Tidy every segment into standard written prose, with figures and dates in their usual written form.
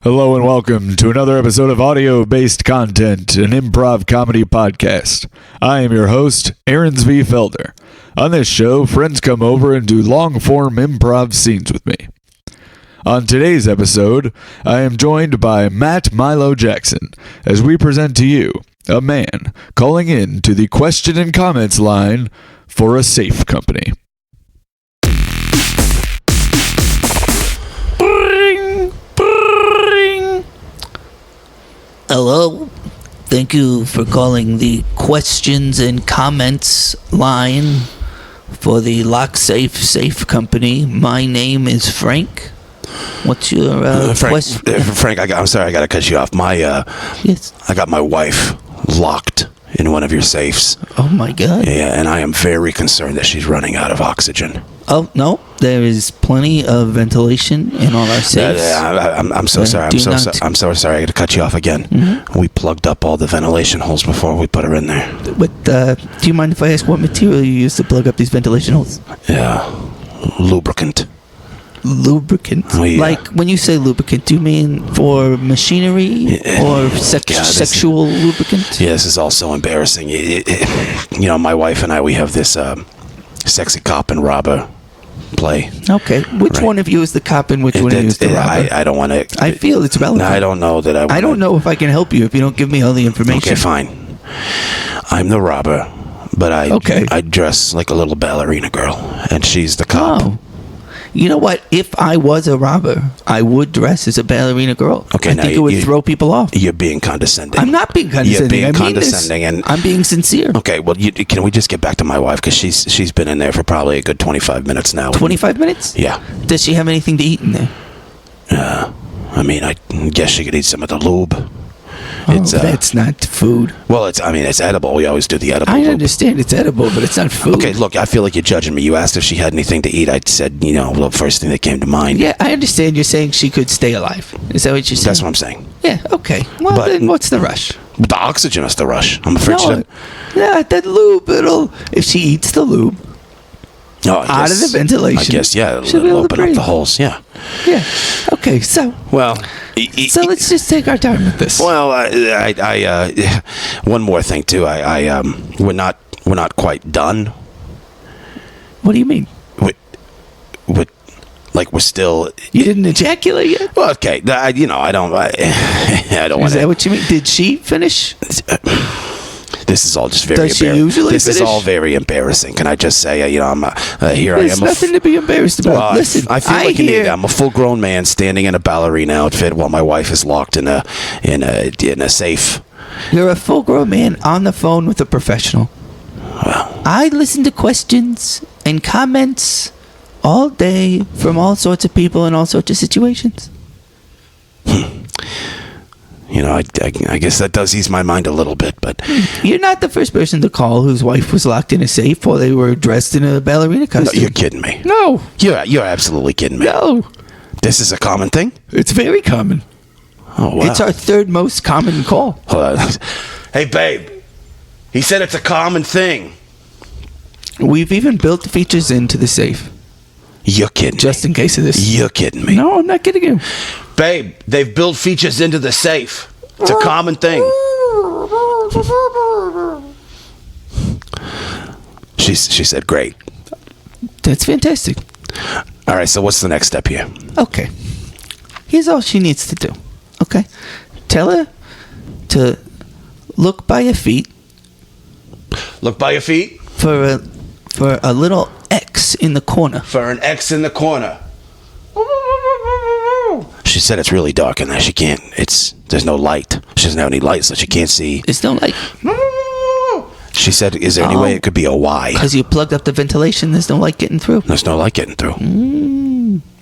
Hello and welcome to another episode of audio-based content, an improv comedy podcast. I am your host, Aarons V. Felder. On this show, friends come over and do long-form improv scenes with me. On today's episode, I am joined by Matt Milo Jackson as we present to you a man calling in to the question and comments line for a safe company. Hello. Thank you for calling the questions and comments line for the Lock Safe Company. My name is Frank. What's your question? Frank, I'm sorry, I got to cut you off. Yes. I got my wife locked in one of your safes. Oh my God. Yeah, and I am very concerned that she's running out of oxygen. Oh no, there is plenty of ventilation in all our safes. I'm so sorry. I'm so sorry. I got to cut you off again. Mm-hmm. We plugged up all the ventilation holes before we put her in there. But do you mind if I ask what material you use to plug up these ventilation holes? Yeah, lubricant. Lubricant? Oh, yeah. Like, when you say lubricant, do you mean for machinery or sexual lubricant? Yeah, this is all so embarrassing. You know, my wife and I, we have this sexy cop and robber play. Okay. Which one of you is the cop and which one of you is the robber? I don't want to... I feel it's relevant. I don't know that I don't know if I can help you if you don't give me all the information. Okay, fine. I'm the robber, but I dress like a little ballerina girl, and she's the cop. Oh. You know what? If I was a robber, I would dress as a ballerina girl. Okay, I think it would throw people off. You're being condescending. I'm not being condescending. You're being condescending, and I'm being sincere. Okay, well, can we just get back to my wife, because she's been in there for probably a good 25 minutes now. 25 minutes? Yeah. Does she have anything to eat in there? I mean, I guess she could eat some of the lube. That's not food. Well, it's edible. We always do the edible. I understand it's edible, but it's not food. Okay, look, I feel like you're judging me. You asked if she had anything to eat. I said, the first thing that came to mind. Yeah, I understand you're saying she could stay alive. Is that what you're saying? That's what I'm saying. Yeah, okay. Well, then what's the rush? The oxygen is the rush. I'm afraid Yeah, that lube, if she eats the lube out of the ventilation. I guess, yeah, it'll open up the holes, yeah. Yeah, okay, so... Well... So let's just take our time with this. Well, I one more thing too. We're not quite done. What do you mean? We're still. You didn't ejaculate yet? Well, okay. I don't want to. Is that what you mean? Did she finish? This is all just very embarrassing. Does she usually This finish? is all very embarrassing. Can I just say, I'm here. There's nothing to be embarrassed about. Listen, I feel like an idiot. I'm a full-grown man standing in a ballerina outfit while my wife is locked in a safe. You're a full-grown man on the phone with a professional. Well, I listen to questions and comments all day from all sorts of people in all sorts of situations. I guess that does ease my mind a little bit, but... You're not the first person to call whose wife was locked in a safe while they were dressed in a ballerina costume. No, you're kidding me. No. You're absolutely kidding me. No. This is a common thing? It's very common. Oh, wow. It's our third most common call. Hold on. Hey, babe. He said it's a common thing. We've even built features into the safe. You're kidding Just me. in case of this. You're kidding me. No, I'm not kidding you. Babe, they've built features into the safe. It's a common thing. She said, great. That's fantastic. All right, so what's the next step here? Okay. Here's all she needs to do. Okay? Tell her to look by her feet. Look by your feet? For a little X in the corner. For an X in the corner. She said it's really dark in there. She can't. There's no light. She doesn't have any light, so she can't see. There's no light. She said, is there any way it could be a Y? Because you plugged up the ventilation, there's no light getting through. There's no light getting through.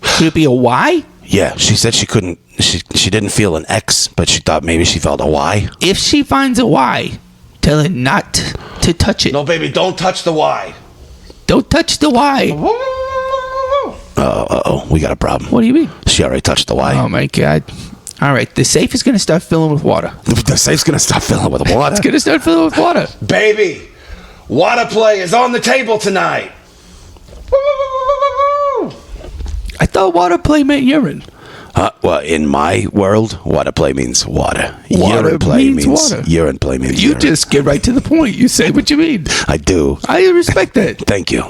Could it be a Y? Yeah, she said she couldn't. She didn't feel an X, but she thought maybe she felt a Y. If she finds a Y, tell her not to touch it. No, baby, don't touch the Y. Don't touch the Y. Uh-oh, we got a problem. What do you mean? She already touched the Y. Oh, my God. All right, the safe is going to start filling with water. The safe's going to start filling with water? It's going to start filling with water. Baby, water play is on the table tonight. I thought water play meant urine. Well, in my world, water play means water. Water Urine play means water. Urine play means You urine. just get right to the point. You say what you mean. I do. I respect that. Thank you.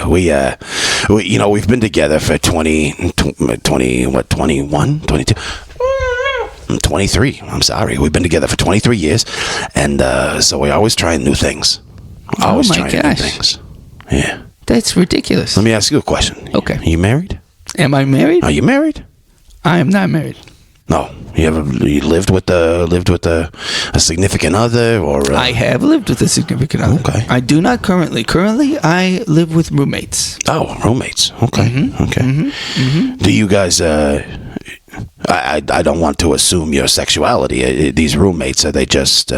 We've been together for 21, 22? 23. I'm sorry. We've been together for 23 years, and so we're always trying new things. Always my trying new gosh. things. Yeah. That's ridiculous. Let me ask you a question. Okay. Are you married? Am I married? Are you married? I am not married. No. You lived with a significant other, or I have lived with a significant other. Okay. I do not currently. Currently, I live with roommates. Oh, roommates. Okay. Okay. Do you guys? I don't want to assume your sexuality. These roommates, are they just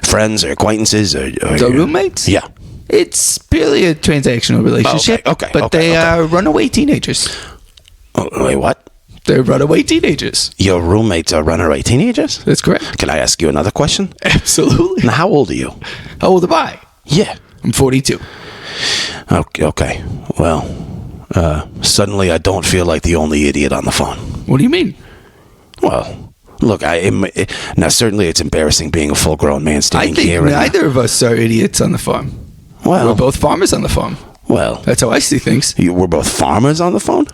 friends or acquaintances? Or The roommates? Yeah. It's purely a transactional relationship. Okay, But they are runaway teenagers. Oh, wait, what? They're runaway teenagers. Your roommates are runaway teenagers? That's correct. Can I ask you another question? Absolutely. Now, how old are you? How old am I? Yeah. I'm 42. Okay. Well, suddenly I don't feel like the only idiot on the phone. What do you mean? Well, look, now certainly it's embarrassing being a full-grown man I standing think here. and- neither of us are idiots on the farm. Well, We're both farmers on the farm. well, That's how I see things. we're both farmers on the phone?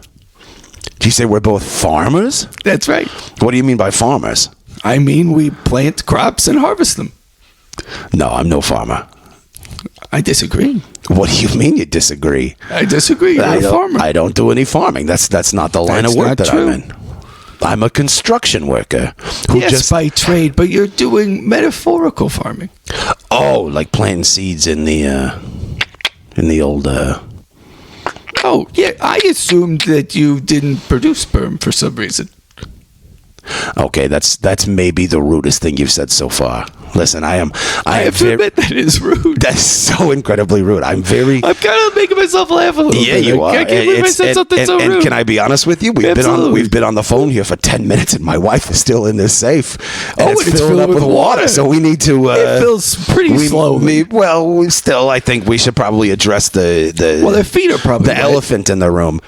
Did you say we're both farmers? That's right. What do you mean by farmers? I mean, we plant crops and harvest them. No, I'm no farmer. I disagree. What do you mean you disagree? I disagree. You're a farmer. I don't do any farming. That's not the line That's of work not that true. I'm in. I'm a construction worker who Yes, just by trade, but you're doing metaphorical farming. like planting seeds in the old. Oh, yeah. I assumed that you didn't produce sperm for some reason. Okay, that's maybe the rudest thing you've said so far. Listen, I have to admit that is rude. That's so incredibly rude. I'm kind of making myself laugh a little Yeah, bit. you are. I can't believe I said something so rude. And can I be honest with you? Absolutely. We've been on the phone here for 10 minutes, and my wife is still in this safe. Oh, and it's filled up with water. So we need to. It fills pretty slowly. I think we should probably address the. Well, their feet are probably the wet. elephant in the room.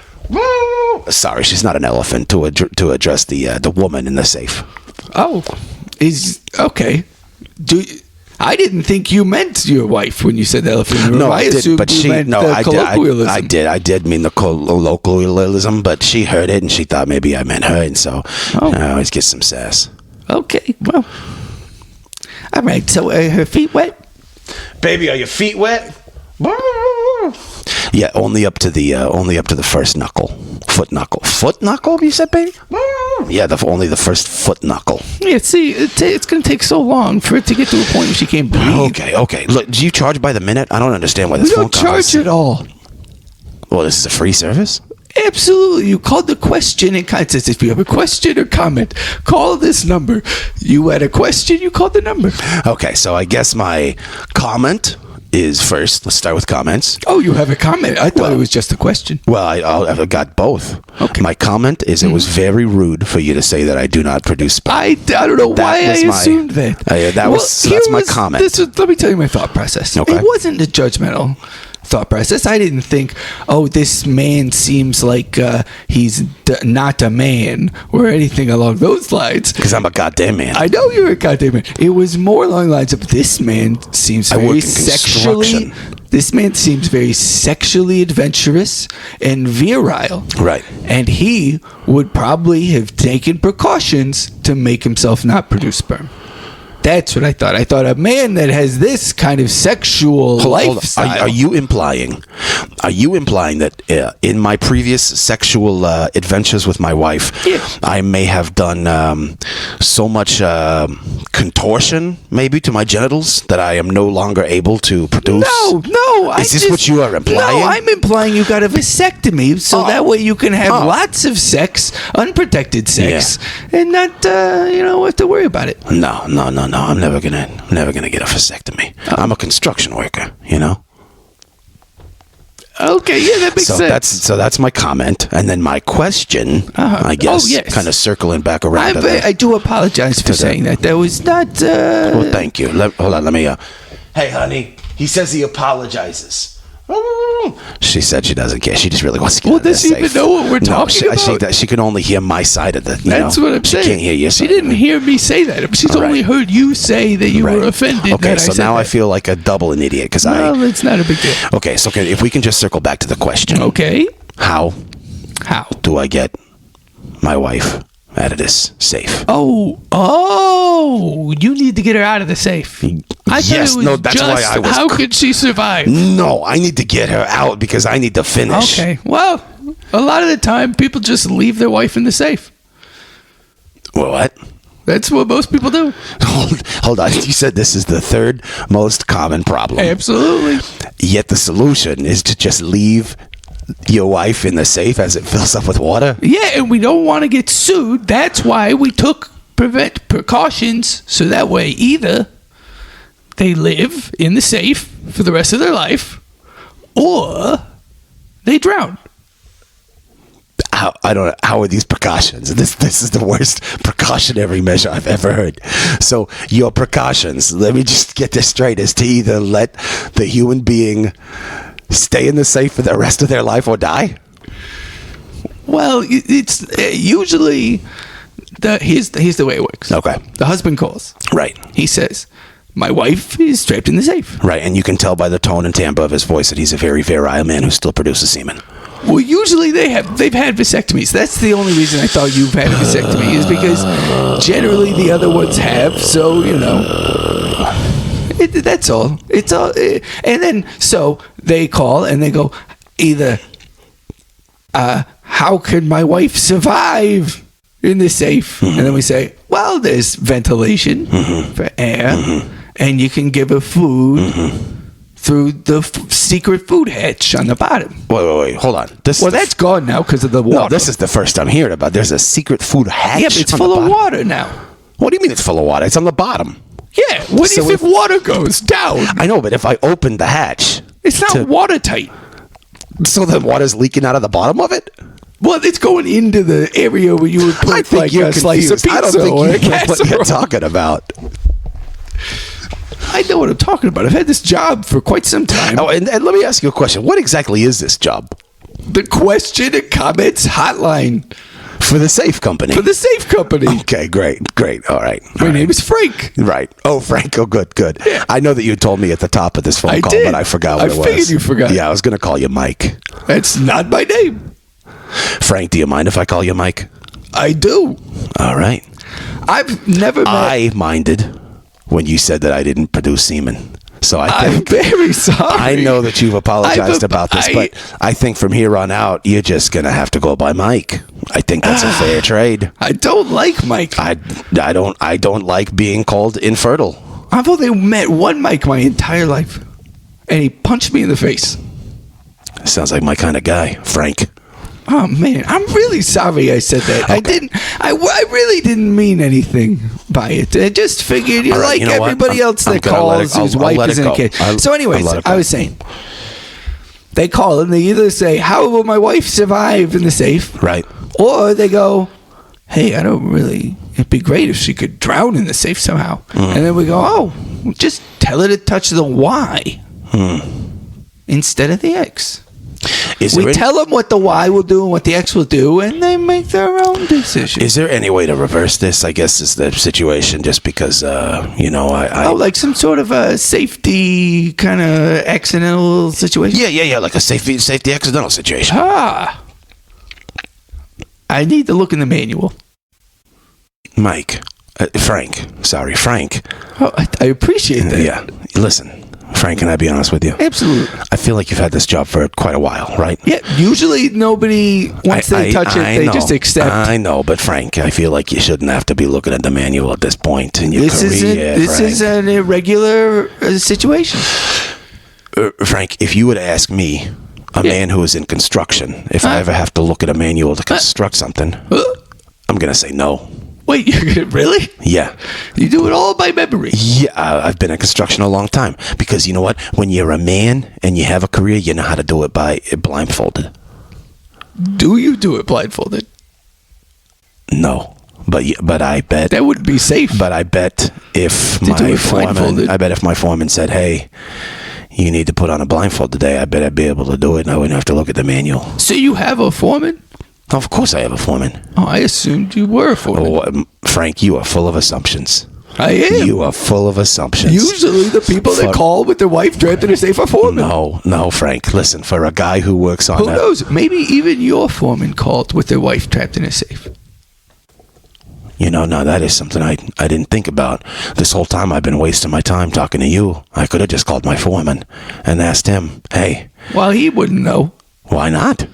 Sorry, she's not an elephant. To address the woman in the safe. Oh, okay. I didn't think you meant your wife when you said the elephant in the room. No, I assumed you meant the colloquialism. I did mean the colloquialism, but she heard it and she thought maybe I meant her, and so I always get some sass. Okay, well, all right. So are her feet wet? Baby, are your feet wet? Yeah, only up to the first knuckle, foot knuckle. You said, baby? Yeah, only the first foot knuckle. Yeah. See, it's going to take so long for it to get to a point where she can't breathe. Okay. Look, do you charge by the minute? I don't understand why this We phone don't call charge at all. Well, this is a free service. Absolutely. You called the question. It kind of says if you have a question or comment, call this number. You had a question, you called the number. Okay, so I guess my comment is first. Let's start with comments. Oh, you have a comment. I thought it was just a question. Well, I've got both. Okay. My comment is it was very rude for you to say that I do not produce sperm. I don't know why I assumed that. That's my comment. Let me tell you my thought process. Okay. It wasn't a judgmental thought process. I didn't think, oh, this man seems like he's not a man or anything along those lines. Because I'm a goddamn man. I know you're a goddamn man. It was more along the lines of this man seems I work very in sexually. construction. This man seems very sexually adventurous and virile. Right. And he would probably have taken precautions to make himself not produce sperm. That's what I thought. I thought a man that has this kind of sexual Hold on. lifestyle. Are you implying that in my previous sexual adventures with my wife, Yeah. I may have done so much contortion, maybe, to my genitals that I am no longer able to produce? No. Is this what you are implying? No, I'm implying you got a vasectomy, so that way you can have lots of sex, unprotected sex, and not have to worry about it. No. I'm never gonna get a vasectomy. I'm a construction worker, you know. Okay, yeah, that makes sense. So that's my comment, and then my question, I guess, kind of circling back around. I do apologize for saying that. That was not. Well, thank you. Hold on, let me. Hey, honey, he says he apologizes. She said she doesn't care. She just really wants to get out of does the she even safe. know what we're talking about? She can only hear my side of the. That's what I'm saying. She can't hear your side. She didn't hear me say that. She's only heard you say that you were offended. Okay, that so I said now that. I feel like a double an idiot because Well, it's not a big deal. Okay, so if we can just circle back to the question. Okay. How How? do I get my wife out of this safe? Oh! You need to get her out of the safe. Yes, no, that's why I was. How could she survive? No, I need to get her out because I need to finish. Okay. Well, a lot of the time, people just leave their wife in the safe. What? That's what most people do. Hold on. You said this is the third most common problem. Absolutely. Yet the solution is to just leave your wife in the safe as it fills up with water? Yeah, and we don't want to get sued. That's why we took precautions so that way either they live in the safe for the rest of their life or they drown. How are these precautions? This is the worst precautionary measure I've ever heard. So your precautions, let me just get this straight, is to either let the human being stay in the safe for the rest of their life or die? Well, it's usually here's the way it works. Okay. The husband calls. Right. He says, "My wife is trapped in the safe." Right, and you can tell by the tone and timbre of his voice that he's a very virile man who still produces semen. Well, usually they've had vasectomies. That's the only reason I thought you've had a vasectomy is because generally the other ones have. So that's all. It's all. And then so they call and they go either, how can my wife survive in the safe? Mm-hmm. And then we say, well, there's ventilation for air, and you can give her food. Through the secret food hatch on the bottom. Wait, hold on. That's gone now because of the water. No, this is the first I'm hearing about. There's a secret food hatch. Yeah, but it's full of water now. What do you mean it's full of water? It's on the bottom. Yeah, what do you think water goes down? I know, but if I open the hatch... It's not watertight. So the water's leaking out of the bottom of it? Well, it's going into the area where you would put a slice of pizza. I don't think you know what you're talking about. I know what I'm talking about. I've had this job for quite some time. Oh, and let me ask you a question. What exactly is this job? The question and comments hotline. For the safe company. Okay, great. All right. My name is Frank. Right. Oh, Frank. Oh, good. Yeah. I know that you told me at the top of this phone call, but I forgot what it was. I figured you forgot. Yeah, I was going to call you Mike. That's not my name. Frank, do you mind if I call you Mike? I do. All right. I've never met... I minded when you said that I didn't produce semen. So I'm very sorry. I know that you've apologized about this, but I think from here on out, you're just going to have to go by Mike. I think that's a fair trade. I don't like Mike. I don't like being called infertile. I've only met one Mike my entire life, and he punched me in the face. Sounds like my kind of guy, Frank. Oh man, I'm really sorry I said that. Okay. I really didn't mean anything by it. I just figured you're like everybody else that calls whose wife is in a kid. So anyways, I was saying, they call and they either say, how will my wife survive in the safe? Right. Or they go, hey, it'd be great if she could drown in the safe somehow. And then we go, just tell her to touch the Y instead of the X. We tell them what the Y will do and what the X will do, and they make their own decision. Is there any way to reverse this? I guess is the situation. Just because, like some sort of a safety kind of accidental situation. Yeah, like a safety accidental situation. I need to look in the manual. Frank. Oh, I appreciate that. Yeah, listen. Frank, can I be honest with you? Absolutely. I feel like you've had this job for quite a while, right? Yeah, usually nobody, once they touch it, they just accept. I know, but Frank, I feel like you shouldn't have to be looking at the manual at this point in your career. This is an irregular situation. Frank, if you would ask me, a man who is in construction, if I ever have to look at a manual to construct something, I'm going to say no. Wait, really? Yeah. You do it all by memory? Yeah, I've been in construction a long time. Because you know what? When you're a man and you have a career, you know how to do it by blindfolded. Do you do it blindfolded? No. But I bet... That wouldn't be safe. But I bet if my foreman said, hey, you need to put on a blindfold today, I bet I'd be able to do it and I wouldn't have to look at the manual. So you have a foreman? Of course I have a foreman. Oh, I assumed you were a foreman. Frank, you are full of assumptions. I am. You are full of assumptions. Usually the people that call with their wife trapped in a safe are foremen. No, Frank. Listen, for a guy who works on Who knows? Maybe even your foreman called with their wife trapped in a safe. No, that is something I didn't think about. This whole time I've been wasting my time talking to you. I could have just called my foreman and asked him, hey. Well, he wouldn't know. Why not?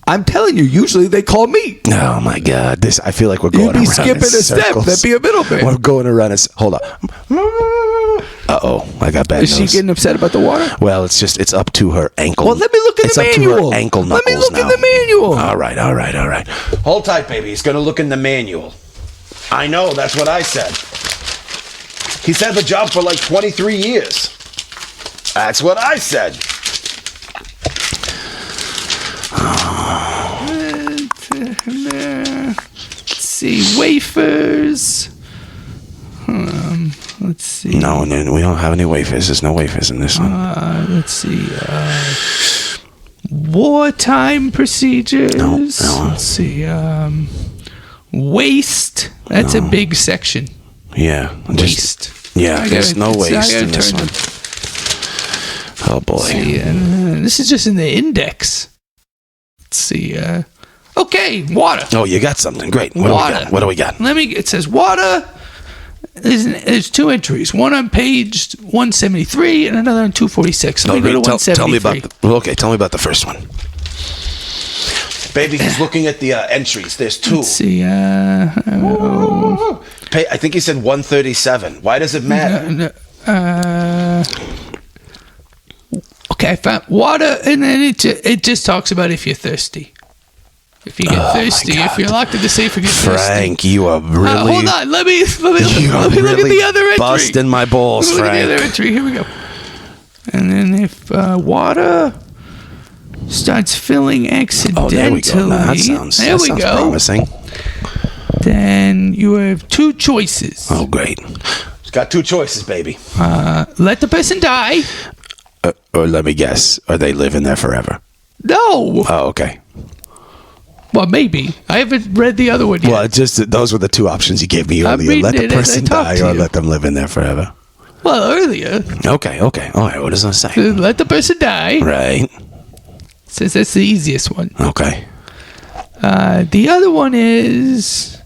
I'm telling you, usually they call me. Oh, my God. I feel like we're going around in circles. You'd be skipping a step. That'd be a middleman. We're going around hold on. Uh-oh. I got bad news. Is she getting upset about the water? Well, it's up to her ankle. Well, let me look at the manual. It's up to her ankle knuckles Let me look now. at the manual. All right. Hold tight, baby. He's going to look in the manual. I know. That's what I said. He's had the job for like 23 years. That's what I said. Let's see, wafers. Let's see. No, we don't have any wafers. There's no wafers in this one. Let's see. Wartime procedures. No. Let's see. Waste. That's a big section. Yeah. Waste. There's no waste in this one. Oh, boy. See, this is just in the index. Let's see. Okay, water. Oh, you got something. Great. Water. What do we got? It says water. There's two entries. One on page 173 and another on 246. Let me go to 173. Tell me about the first one. Baby, he's looking at the entries. There's two. Let's see. I think he said 137. Why does it matter? Okay, I found water, and then it just talks about if you're thirsty. If you get thirsty, if you're locked in the safe, you get thirsty. Frank, you are really... hold on, let me look at the other entry. Busting my balls, Frank. Look at the other entry. Here we go. And then if water starts filling accidentally... Oh, there we go. Now, that sounds promising. Then you have two choices. Oh, great. It's got two choices, baby. Let the person die. Or let me guess. Or they live in there forever. No. Oh, okay. Well, maybe. I haven't read the other one yet. Well, those were the two options you gave me earlier. Let the person die or let them live in there forever. Well, earlier. Okay. All right, what does that say? Let the person die. Right. Says that's the easiest one. Okay. The other one is...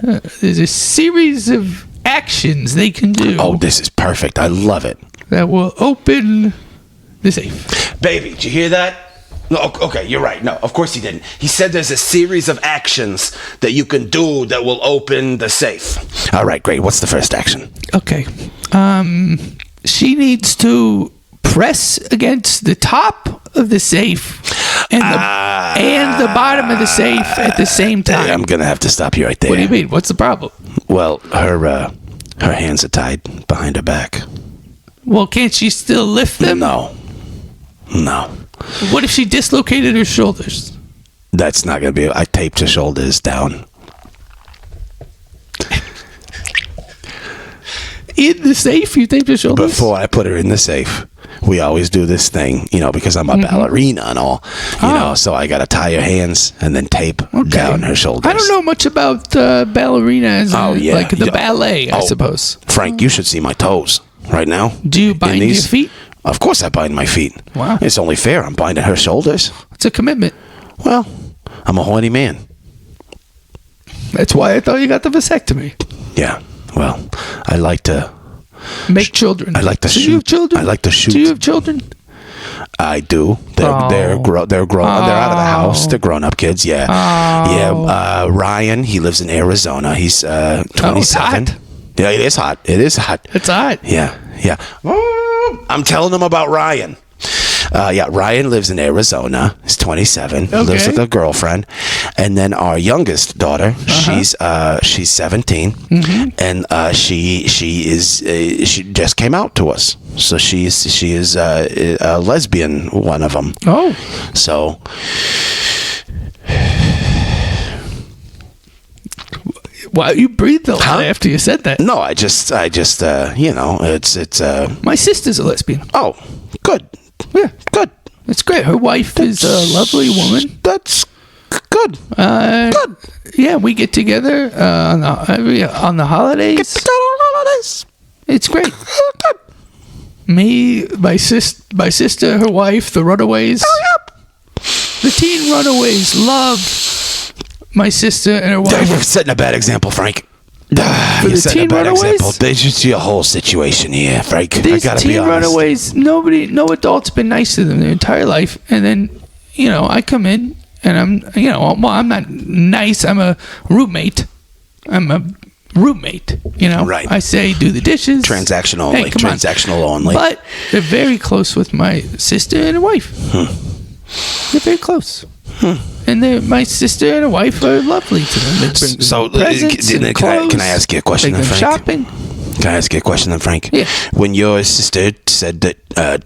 there's a series of actions they can do. Oh, this is perfect. I love it. That will open the safe. Baby, did you hear that? No, okay, you're right. No, of course he didn't. He said there's a series of actions that you can do that will open the safe. All right, great. What's the first action? Okay. She needs to press against the top of the safe and the bottom of the safe at the same time. I'm going to have to stop you right there. What do you mean? What's the problem? Well, her hands are tied behind her back. Well, can't she still lift them? No. What if she dislocated her shoulders? That's not going to be... I taped her shoulders down. In the safe? You taped her shoulders? Before I put her in the safe, we always do this thing, because I'm a ballerina and all, so I got to tie her hands and then tape down her shoulders. I don't know much about ballerinas, like the ballet, I suppose. Frank, you should see my toes right now. Do you bind your feet? Of course I bind my feet. Wow. It's only fair. I'm binding her shoulders. It's a commitment. Well, I'm a horny man. That's why I thought you got the vasectomy. Yeah. Well, I like to... make children. I like to shoot. Do you have children? I like to shoot. Do you have children? I do. They're grown. They're out of the house. They're grown-up kids. Yeah. Yeah. Ryan, he lives in Arizona. He's 27. It's hot. Yeah, it is hot. It's hot. Yeah. I'm telling them about Ryan. Ryan lives in Arizona. He's 27. Okay. Lives with a girlfriend, and then our youngest daughter, she's 17, and she just came out to us. So she is a lesbian, one of them. Oh, so Wow, you breathed a lot after you said that. No, I just, you know, it's. My sister's a lesbian. Oh, good. Yeah, Good. it's great. Her wife is a lovely woman. That's good. Good. Yeah, we get together on the holidays. It's great. Good. Me, my sister, her wife, the Runaways. The teen Runaways love my sister and her wife. You're setting a bad example, Frank. For You're the setting a teen bad Runaways? example. There's just your whole situation here, Frank. These I gotta teen be honest. Runaways, no adult's been nice to them their entire life, and then I come in and I'm not nice. I'm a roommate. Right. I say do the dishes. Transactional only. Hey, come on. Transactional only. But they're very close with my sister and her wife. They're very close. And my sister and her wife are lovely to them. They bring presents and clothes. Can I ask you a question, Take then, them Frank? shopping. Can I ask you a question, then, Frank? Yeah. When your sister said that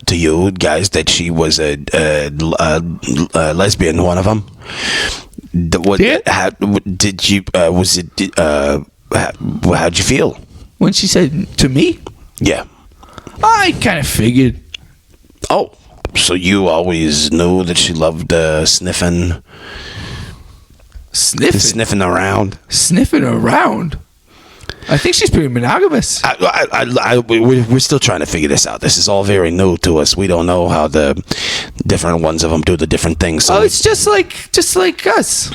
to you guys that she was a lesbian, one of them. Yeah. How did you? Was it? How'd you feel? When she said to me, Yeah. I kind of figured. Oh, so you always knew that she loved sniffing around. Sniffing around. I think she's pretty monogamous. We're still trying to figure this out. This is all very new to us. We don't know how the different ones of them do the different things. So It's just like us.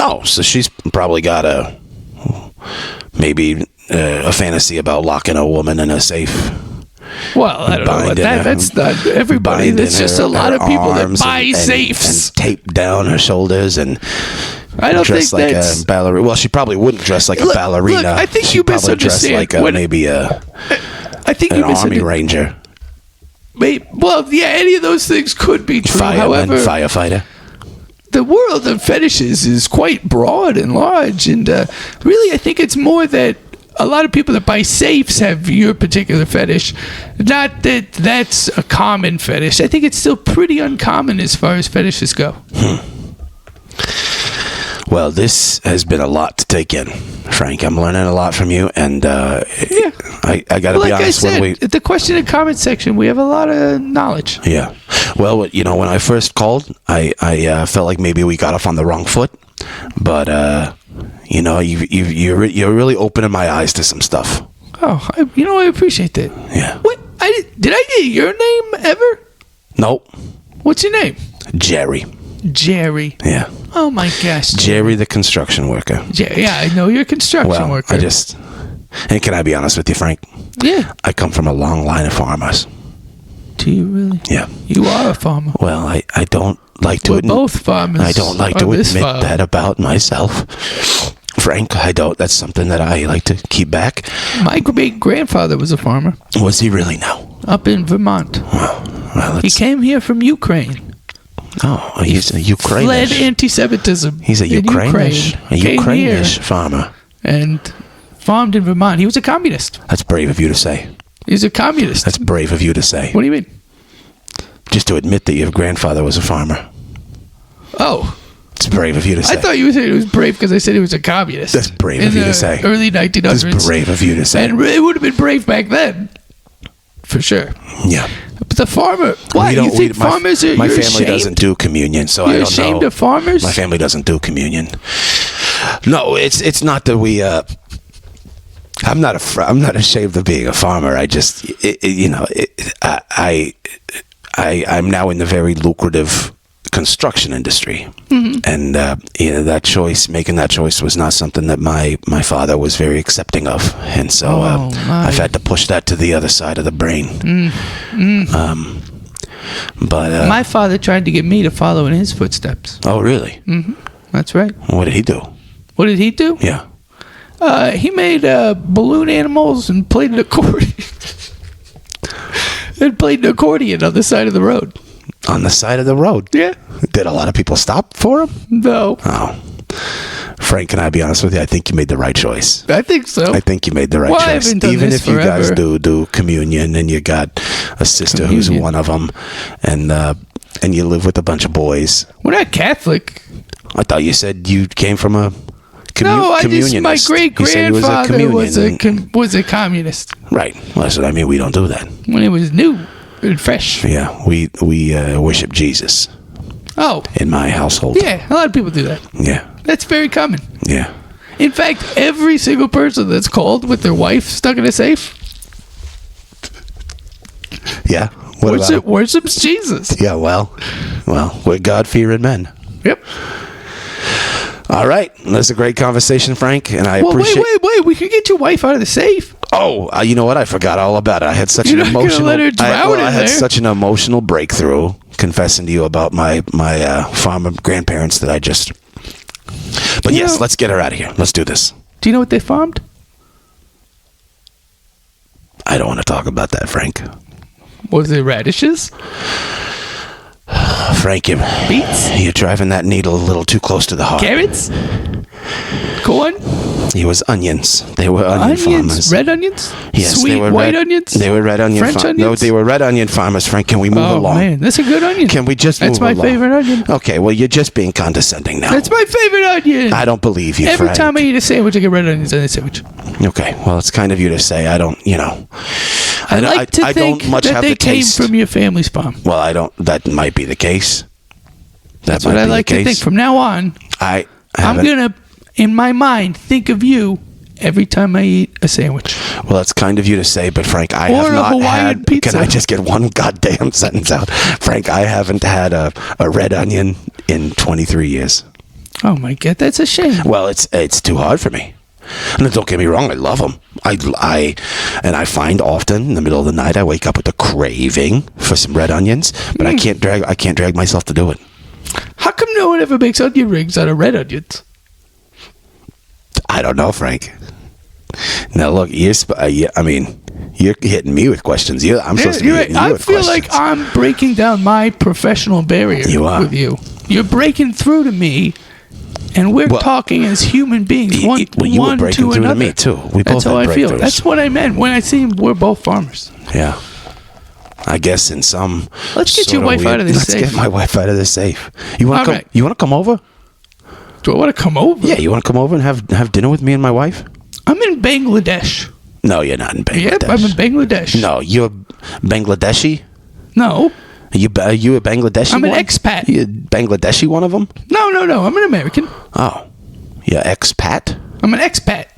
Oh, so she's probably got maybe a fantasy about locking a woman in a safe. Well, I don't know about that. That's not everybody. There's just a lot of people that buy safes and tape down her shoulders and I don't dress think like that's a ballerina. Well, she probably wouldn't dress like a ballerina. Look, I think She'd you probably dress misunderstand. like maybe I think an you army misunderstand. ranger, Well, yeah, any of those things could be true. fireman, However, firefighter. the world of fetishes is quite broad and large, and really, I think it's more that a lot of people that buy safes have your particular fetish. Not that that's a common fetish. I think it's still pretty uncommon as far as fetishes go. Well, this has been a lot to take in, Frank. I'm learning a lot from you, and Yeah. I got to be Like I honest. said, at the question and comment section, we have a lot of knowledge. Yeah. Well, when I first called, I felt like maybe we got off on the wrong foot, but you're really opening my eyes to some stuff. Oh, I appreciate that. Yeah. What? Did I get your name ever? Nope. What's your name? Jerry. Jerry. Yeah. Oh my gosh. Jerry, the construction worker. Yeah, I know you're a construction Well, worker. and can I be honest with you, Frank? Yeah. I come from a long line of farmers. Do you really? Yeah. You are a farmer. Well, I don't like to We're admit. both farmers. I don't like to on this admit farm. that about myself. Frank, I don't. That's something that I like to keep back. My great-grandfather was a farmer Was he really now? up in Vermont. Well, He came here from Ukraine. Oh, he's a Ukrainian. Fled anti-Semitism. He's a in Ukrainian Came here farmer. and farmed in Vermont. He was a communist. That's brave of you to say. He's a communist. That's brave of you to say. What do you mean? Just to admit that your grandfather was a farmer. Oh, It's brave of you to say. I thought you were saying it was brave because I said he was a communist. That's brave in of you the to say. Early 1900s. That's brave of you to say. And it would have been brave back then, for sure. Yeah. But the farmer, why? You think farmers are? My you're family ashamed? doesn't do communion, so You're I don't ashamed know. of farmers? My family doesn't do communion. No, it's not that we. I'm not ashamed of being a farmer. I just, I'm now in the very lucrative construction industry, and making that choice was not something that my father was very accepting of, and so I've had to push that to the other side of the brain. But my father tried to get me to follow in his footsteps. Oh, really? Mm-hmm. That's right. What did he do? What did he do? Yeah. He made balloon animals and played an accordion. And played an accordion on the side of the road. On the side of the road? Yeah. Did a lot of people stop for him? No. Oh. Frank, can I be honest with you? I think you made the right choice. I think so. I think you made the right Well, I choice. haven't done Even this if you guys forever. do communion and you got a sister who's one of them, and you live with a bunch of boys. We're not Catholic. I thought you said you came from a communionist. My great grandfather was a communist. Right. Well, that's what I mean. We don't do that. When it was new and fresh. Yeah, we worship Jesus. Oh. In my household. Yeah, a lot of people do that. Yeah. That's very common. Yeah. In fact, every single person that's called with their wife stuck in a safe. Yeah. What worships Jesus. Yeah, well, we're God-fearing men. Yep. All right. That's a great conversation, Frank, and I appreciate... Wait. We could get your wife out of the safe. Oh, you know what? I forgot all about it. I had such an emotional... I had such an emotional breakthrough confessing to you about my farmer grandparents that I just... But yes, let's get her out of here. Let's do this. Do you know what they farmed? I don't want to talk about that, Frank. Was it radishes? Frank, beets? You're driving that needle a little too close to the heart. Carrots? Corn? It was onions. They were onion farmers. Red onions? Yes, Sweet they were white onions? They were red onion French onions? No, they were red onion farmers, Frank. Can we move along? Oh, man. That's a good onion. Can we just move along? That's my favorite onion. Okay, well, you're just being condescending now. That's my favorite onion. I don't believe you, Every Frank. time I eat a sandwich, I get red onions on the sandwich. Okay, well, it's kind of you to say. I don't, I like to think don't much that have they the came taste. from your family's farm. Well, I don't. That might be the case. That's what I like to think. From now on, I'm going to, in my mind, think of you every time I eat a sandwich. Well, that's kind of you to say, but Frank, I have not had... Pizza. Can I just get one goddamn sentence out? Frank, I haven't had a red onion in 23 years. Oh, my God. That's a shame. Well, it's too hard for me. And don't get me wrong, I love them. I find often in the middle of the night I wake up with a craving for some red onions, but I can't drag myself to do it. How come no one ever makes onion rings out of red onions? I don't know, Frank. Now look, you're hitting me with questions. I'm supposed to be hitting you with questions. I feel like I'm breaking down my professional barrier with you. You're breaking through to me. And we're talking as human beings, one you were breaking to through another. To me too. We both That's how I feel. breakthroughs. That's what I meant when I say we're both farmers. Yeah. I guess in some. Let's get your wife out of this safe. Let's get my wife out of this safe. You want to come? Right. You want to come over? Do I want to come over? Yeah, you want to come over and have dinner with me and my wife? I'm in Bangladesh. No, you're not in Bangladesh. Yep, I'm in Bangladesh. No, you're Bangladeshi? No. Are you a Bangladeshi? I'm an expat. You Bangladeshi one of them? No. I'm an American. Oh. You're expat? I'm an expat.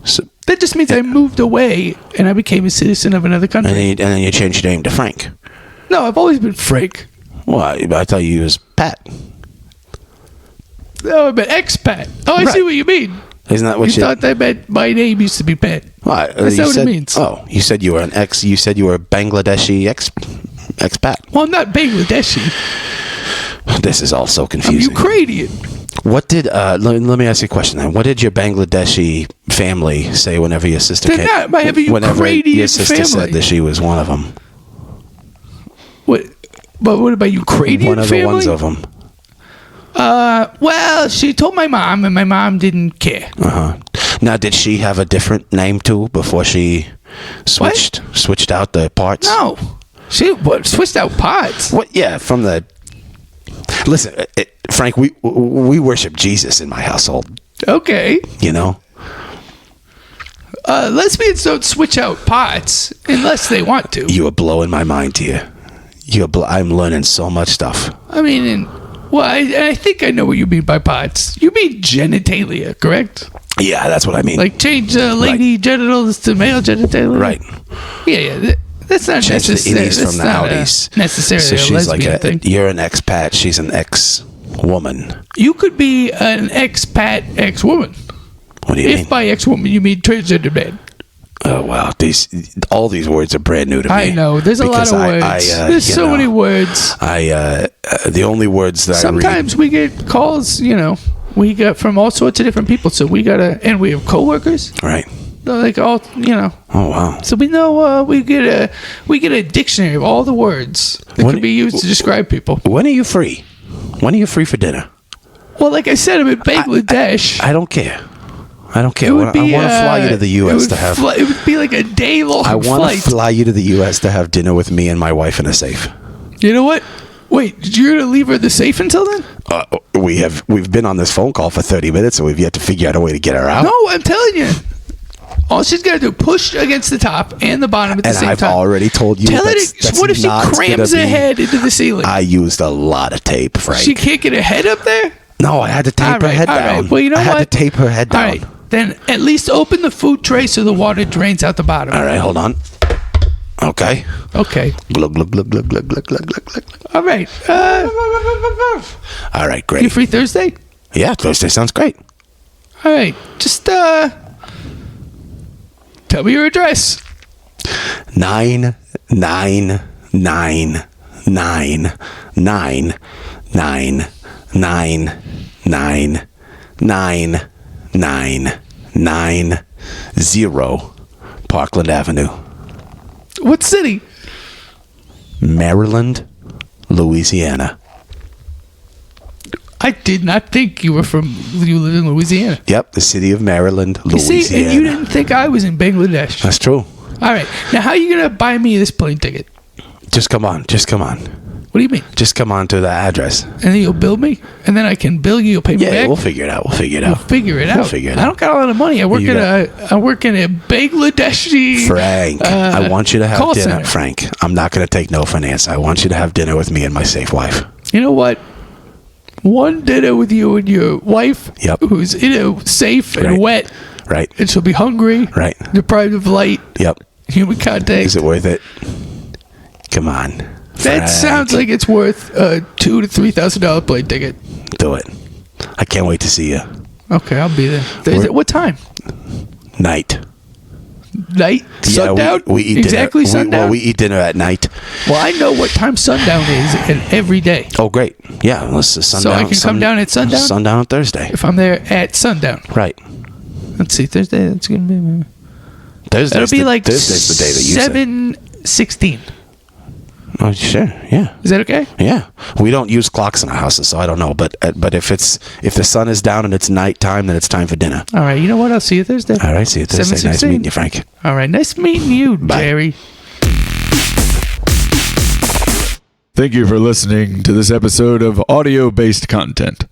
So, that just means I moved away and I became a citizen of another country. And then you changed your name to Frank. No, I've always been Frank. Well, I thought you was Pat. No, I'm an expat. Oh, I see what you mean. Isn't that what you thought that meant my name used to be Pat? Well, that's not what it means. Oh, you said you were you said you were a Bangladeshi expat. Well, I'm not Bangladeshi. This is all so confusing. I'm Ukrainian. What did let me ask you a question then? What did your Bangladeshi family say whenever your sister came? I have a Ukrainian your sister family. said that she was one of them. What? But what about Ukrainian family? One of the ones of them. Well, she told my mom, and my mom didn't care. Now, did she have a different name too before she switched out the parts? No, she switched out parts. What? Yeah, from the. Listen, Frank, we worship Jesus in my household. Okay. You know. Lesbians don't switch out parts unless they want to. You are blowing my mind here. I'm learning so much stuff. I mean, I think I know what you mean by parts. You mean genitalia, correct? Yeah, that's what I mean. Like change lady genitals to male genitalia? Right. Yeah. That's not necessarily. That's from the outies. Necessarily so she's a lesbian thing. You're an expat. She's an ex-woman. You could be an expat ex-woman. What do you mean? If by ex-woman you mean transgender man. Oh wow! All these words are brand new to me. I know. There's a lot of words. There's so many words. The only words that sometimes we get calls. We get from all sorts of different people. So we and we have coworkers. Right. Like all. Oh wow! So we know we get a dictionary of all the words that can be used to describe people. When are you free? When are you free for dinner? Well, like I said, I'm in Bangladesh. I don't care. I want to fly you to the U.S. to have. It would be like a day long flight. I want to fly you to the U.S. to have dinner with me and my wife in a safe. You know what? Wait, did you leave her the safe until then? We've been on this phone call for 30 minutes, and we've yet to figure out a way to get her out. No, I'm telling you. All she's got to do, push against the top and the bottom at the same time. And I've already told you Tell her that's what if she crams her head into the ceiling? I used a lot of tape, Frank. She can't get her head up there? No, I had to tape her head down. Right. Well, you know I had to tape her head down. All right. Then at least open the food tray so the water drains out the bottom. All right, hold on. Okay. Glug, glug, glug, glug, glug, glug, glug, glug, glug. All right. All right, great. You free Thursday? Yeah, Thursday sounds great. All right. Just tell me your address. 99999999990 Parkland Avenue. What city? Maryland, Louisiana. I did not think you live in Louisiana. Yep, the city of Maryland, Louisiana. You see, and you didn't think I was in Bangladesh. That's true. All right. Now, how are you going to buy me this plane ticket? Just come on. What do you mean? Just come on to the address. And then you'll bill me? And then I can bill you, you'll pay me back? Yeah, we'll figure it out. We'll figure it out. I don't got a lot of money. I work in a Bangladeshi Frank, I want you to have call dinner. center. Frank, I'm not going to take no for an answer. I want you to have dinner with me and my safe wife. You know what? One dinner with you and your wife, who's safe and wet, right? And she'll be hungry, right? Deprived of light, human contact. Is it worth it? Come on. That sounds like it's worth a $2,000 to $3,000 plane ticket. Do it. I can't wait to see you. Okay, I'll be there. Thursday. What time? Night. Sundown? We eat exactly dinner. Sundown? We eat dinner at night. Well, I know what time sundown is every day. Oh, great. Yeah, let's sundown. So I can come down at sundown? Sundown on Thursday. If I'm there at sundown. Right. Let's see, Thursday, that's going to be... Thursday's It'll be like Thursday's the day that you 7:16. Oh, sure, yeah. Is that okay? Yeah. We don't use clocks in our houses, so I don't know. But if the sun is down and it's nighttime, then it's time for dinner. All right. You know what? I'll see you Thursday. All right. See you Thursday. 7:16. Nice meeting you, Frank. All right. Nice meeting you, Bye. Jerry. Thank you for listening to this episode of audio-based content.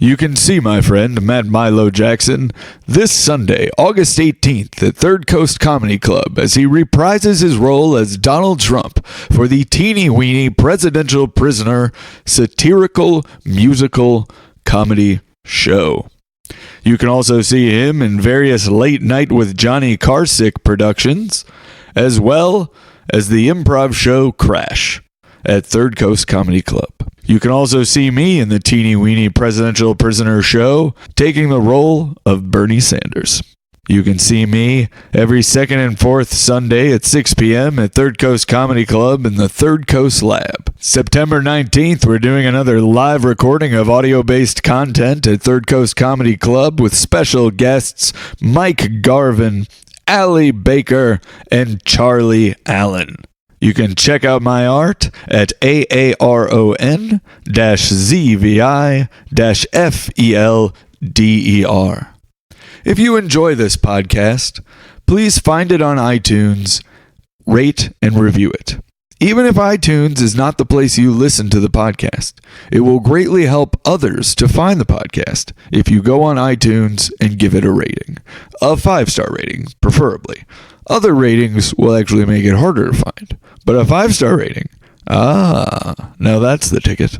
You can see my friend Matt Milo Jackson this Sunday, August 18th at Third Coast Comedy Club as he reprises his role as Donald Trump for the teeny-weeny presidential prisoner satirical musical comedy show. You can also see him in various Late Night with Johnny Carsick productions, as well as the improv show Crash at Third Coast Comedy Club. You can also see me in the Teeny Weeny Presidential Prisoner Show, taking the role of Bernie Sanders. You can see me every second and fourth Sunday at 6 p.m. at Third Coast Comedy Club in the Third Coast Lab. September 19th, we're doing another live recording of audio-based content at Third Coast Comedy Club with special guests Mike Garvin, Allie Baker, and Charlie Allen. You can check out my art at aaron-zvi-felder. If you enjoy this podcast, please find it on iTunes, rate and review it. Even if iTunes is not the place you listen to the podcast, it will greatly help others to find the podcast if you go on iTunes and give it a rating. A 5-star rating, preferably. Other ratings will actually make it harder to find. But a 5-star rating, now that's the ticket.